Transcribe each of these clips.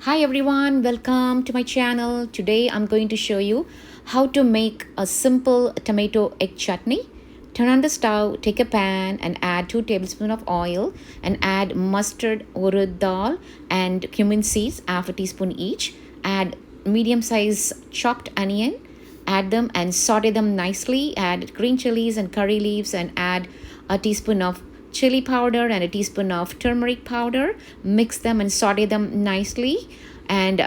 Hi everyone, welcome to my channel. Today I'm going to show you how to make a simple tomato egg chutney. Turn on the stove, take a pan and add 2 tablespoons of oil and add mustard, urad dal and cumin seeds, half a teaspoon each. Add medium size chopped onion, add them and saute them nicely. Add green chilies and curry leaves and add a teaspoon of chili powder and a teaspoon of turmeric powder. Mix them and saute them nicely. And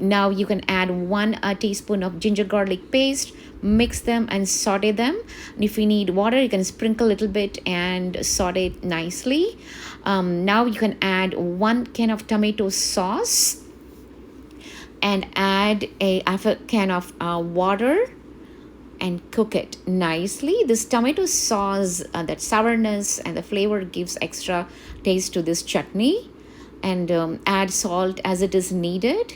now you can add 1 teaspoon of ginger garlic paste. Mix them and saute them. And if you need water, you can sprinkle a little bit and saute it nicely. Now you can add 1 can of tomato sauce and add half a can of water and cook it nicely. This tomato sauce, that sourness and the flavor gives extra taste to this chutney. And add salt as it is needed.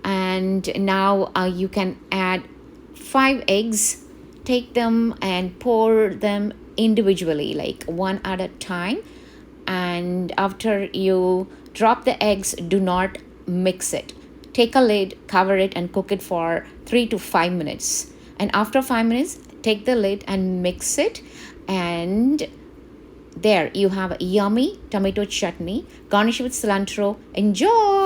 And now you can add 5 eggs. Take them and pour them individually, like one at a time. And after you drop the eggs, do not mix it. Take a lid, cover it and cook it for 3 to 5 minutes. And after 5 minutes, take the lid and mix it. And there you have a yummy tomato chutney. Garnish with cilantro. Enjoy!